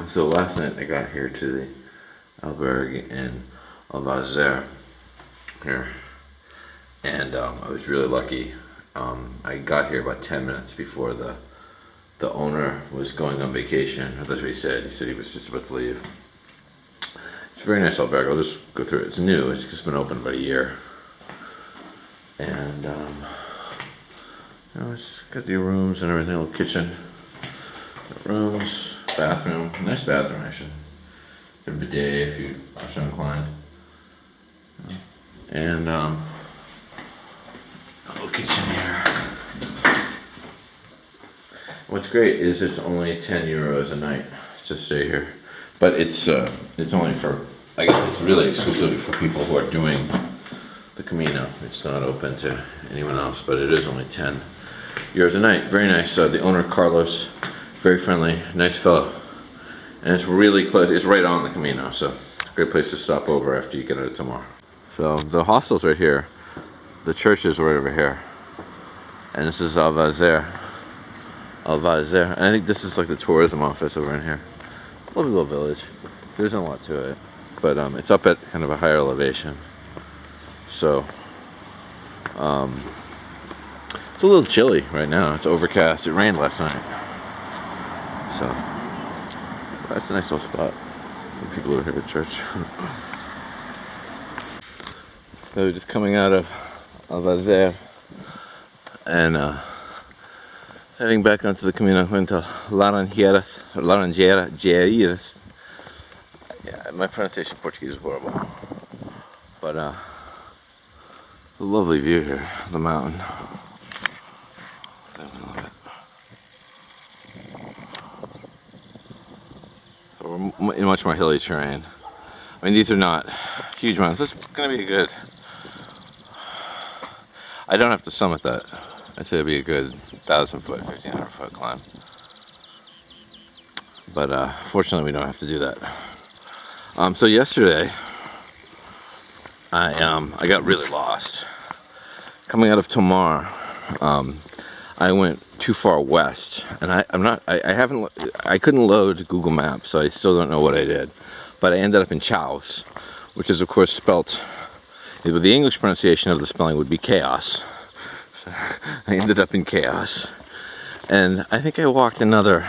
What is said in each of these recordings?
So last night I got here to the albergue in Alvaiazere here, and I was really lucky. I got here about 10 minutes before the owner was going on vacation. That's what he said. He said he was just about to leave. It's a very nice albergue. I'll just go through it. It's new. It's just been open about a year, and it's got the rooms and everything. Little kitchen, rooms, bathroom. Nice bathroom actually. Got a bidet if you are so inclined. And a little kitchen here. What's great is it's only 10 euros a night to stay here, but it's only for, I guess it's really exclusively for people who are doing the Camino. It's not open to anyone else, but it is only 10 euros a night. Very nice. The owner Carlos, very friendly, nice fellow, and it's really close. It's right on the Camino, so it's a great place to stop over after you get out of tomorrow. So the hostel's right here, the church is right over here, and this is Alvaiazere. And I think this is like the tourism office over in here. Lovely little village. There isn't a lot to it, but it's up at kind of a higher elevation. So it's a little chilly right now. It's overcast. It rained last night, so that's a nice little spot for people who are here at church. So we're just coming out of Alvaiazere and heading back onto the Camino, going to Laranjeiras. Yeah, my pronunciation of Portuguese is horrible, but a lovely view here, the mountain. I love it. So we're in much more hilly terrain. I mean, these are not huge mountains. This is going to be a good. I don't have to summit that. I'd say it'd be a good 1,000 foot, 1,500 foot climb. But fortunately, we don't have to do that. So yesterday, I got really lost. Coming out of Tomar, I went too far west, and I couldn't load Google Maps, so I still don't know what I did. But I ended up in Chaos, which is of course spelt. The English pronunciation of the spelling would be chaos. So I ended up in Chaos, and I think I walked another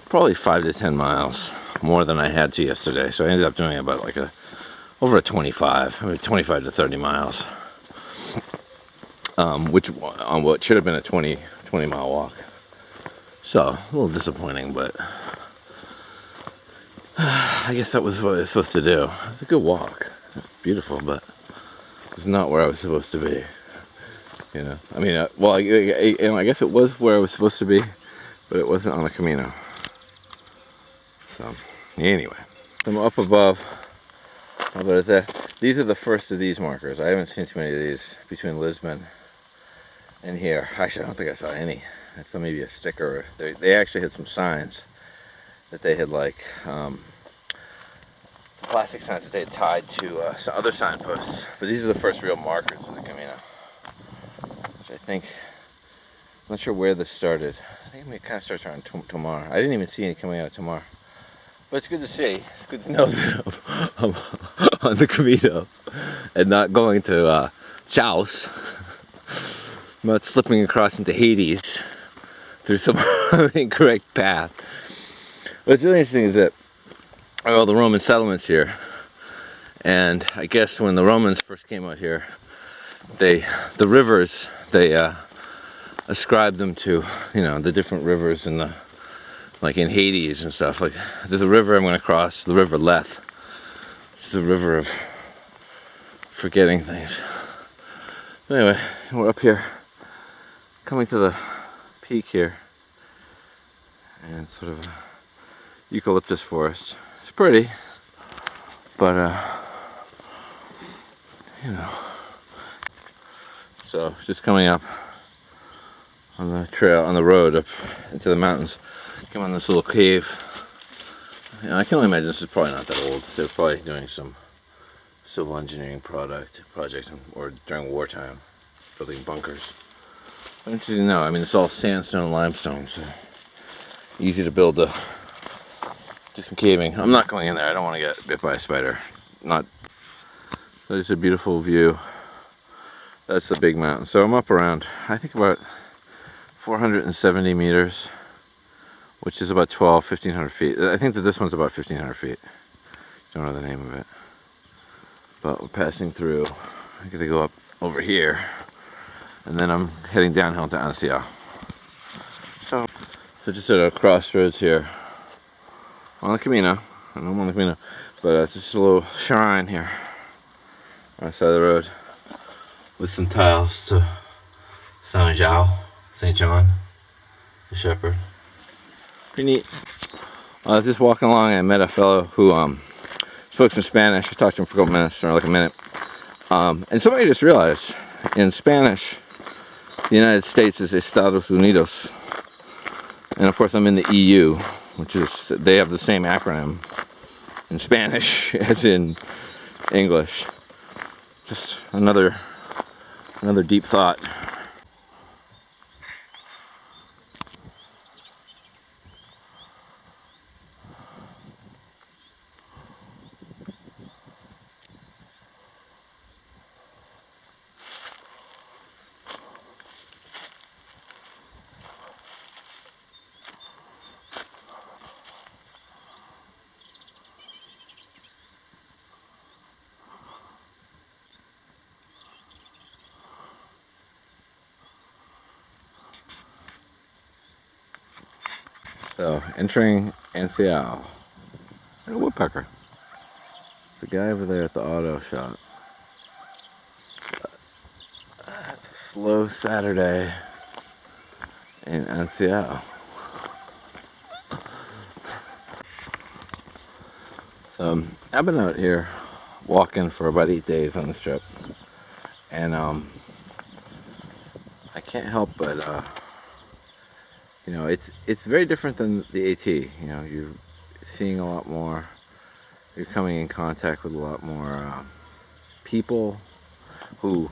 probably 5 to 10 miles more than I had to yesterday. So I ended up doing about like over a 25 to 30 miles, which on what should have been a 20 mile walk. So a little disappointing, but I guess that was what I was supposed to do. It's a good walk. It's beautiful, but it's not where I was supposed to be. You know, I mean, I guess it was where I was supposed to be, but it wasn't on the Camino. So, anyway, I'm up above. How about that? These are the first of these markers. I haven't seen too many of these between Lisbon and here. Actually, I don't think I saw any. I saw maybe a sticker. They actually had some signs that they had plastic signs that they had tied to some other signposts. But these are the first real markers of the Camino. Which I think, I'm not sure where this started. I think it kind of starts around Tomar. I didn't even see any coming out of Tomar. But it's good to see. It's good to know that I'm on the Camino and not going to Chaos. I'm not slipping across into Hades through some incorrect path. What's really interesting is that all the Roman settlements here, and I guess when the Romans first came out here, the rivers, they ascribed them to, the different rivers in like in Hades and stuff. Like there's a river I'm going to cross, the River Leth, which is a river of forgetting things. Anyway, we're up here, coming to the peak here, and sort of a eucalyptus forest. It's pretty, but so just coming up on the trail, on the road up into the mountains. Come on this little cave. I can only imagine this is probably not that old. They're probably doing some civil engineering project or during wartime, building bunkers. Interesting to know. I mean, it's all sandstone and limestone, so easy to build a do some caving. I'm not going in there. I don't want to get bit by a spider. Not. There's a beautiful view. That's the big mountain. So I'm up around, I think about 470 meters, which is about 1,500 feet. I think that this one's about 1,500 feet. Don't know the name of it. But we're passing through. I gotta go up over here. And then I'm heading downhill to Ansia. So just at a crossroads here on the Camino. I know I'm on the Camino, but it's just a little shrine here on the side of the road with some tiles to Saint John, the shepherd. Pretty neat. I was just walking along and I met a fellow who spoke some Spanish. I talked to him for a couple minutes, or like a minute. And somebody just realized in Spanish, the United States is Estados Unidos. And of course I'm in the EU, which is, they have the same acronym in Spanish as in English. Just another deep thought. So, entering Ancial. A woodpecker. The guy over there at the auto shop. It's a slow Saturday in Ancial. So, I've been out here walking for about 8 days on this trip. And I can't help but you know, it's very different than the AT. You know, you're seeing a lot more. You're coming in contact with a lot more people who,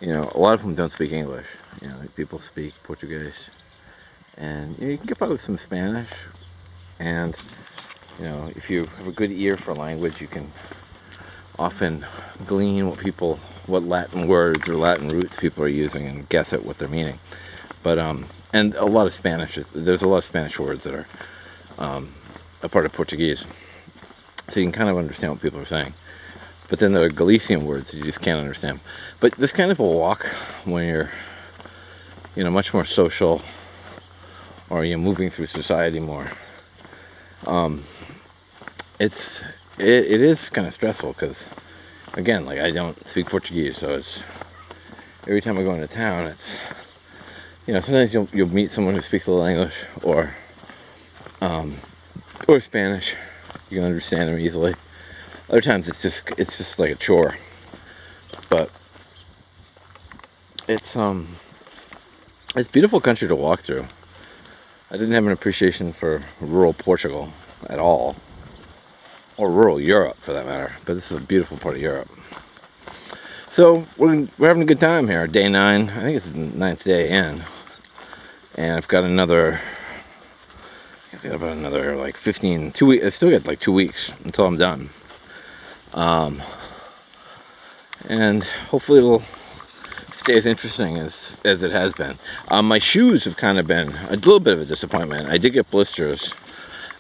you know, a lot of them don't speak English. You know, people speak Portuguese, and you know, you can get by with some Spanish. And you know, if you have a good ear for language, you can often glean what Latin words or Latin roots people are using and guess at what they're meaning. But and a lot of Spanish, there's a lot of Spanish words that are a part of Portuguese. So you can kind of understand what people are saying. But then there are Galician words you just can't understand. But this kind of a walk when you're, you know, much more social, or you're moving through society more, it is kind of stressful because, again, like I don't speak Portuguese, so it's every time I go into town, it's, you know, sometimes you'll meet someone who speaks a little English or Spanish. You can understand them easily. Other times it's just like a chore. But it's beautiful country to walk through. I didn't have an appreciation for rural Portugal at all, or rural Europe for that matter. But this is a beautiful part of Europe. So we're having a good time here. Day 9. I think it's the 9th day in. And I've got about another like 2 weeks. I still got like 2 weeks until I'm done. And hopefully it'll stay as interesting as it has been. My shoes have kind of been a little bit of a disappointment. I did get blisters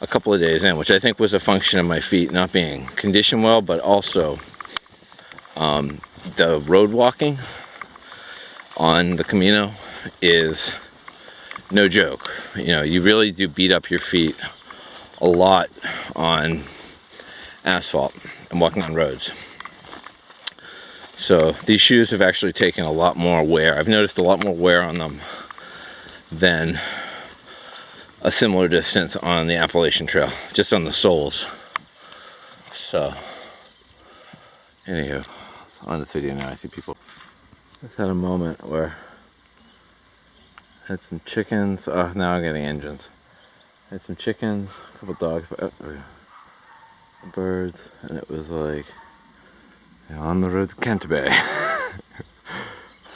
a couple of days in, which I think was a function of my feet not being conditioned well, but also the road walking on the Camino is no joke. You know, you really do beat up your feet a lot on asphalt and walking on roads. So these shoes have actually taken a lot more wear. I've noticed a lot more wear on them than a similar distance on the Appalachian Trail, just on the soles. So, anywho, on this video now I see people. Just had a moment where I had some chickens. Oh, now I'm getting engines. I had some chickens, a couple dogs, birds, and it was like, you know, on the road to Canterbury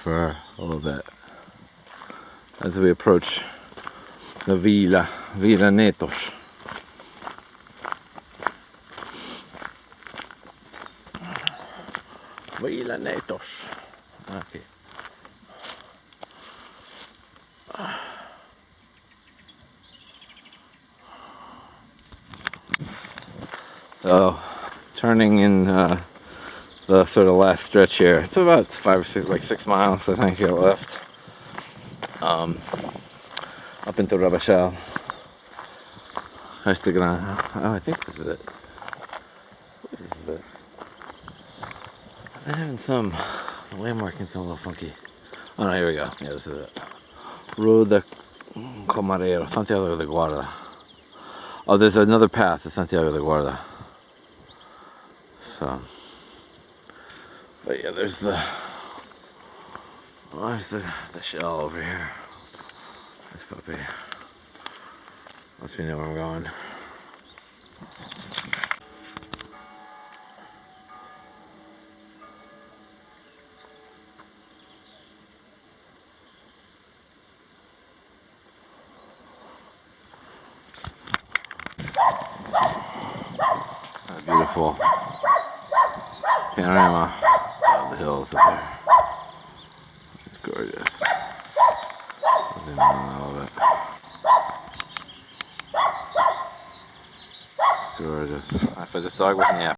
for a little bit. As we approach the Vila Netos. Villanetos. Okay. So, turning in the sort of last stretch here. It's about 5 or 6, like 6 miles, I think, here left. Up into Rabacal. Oh, I think this is it. This is it. I'm having some, the way marking's a little funky. Oh no, here we go. Yeah, this is it. Ruda Comarero, Santiago de Guarda. Oh, there's another path to Santiago de Guarda. So, but yeah, there's the shell over here. This puppy. Lets me know where I'm going. A beautiful panorama of the hills up there. It's gorgeous. Zoom in a little bit. It's gorgeous. If this dog wasn't yapping.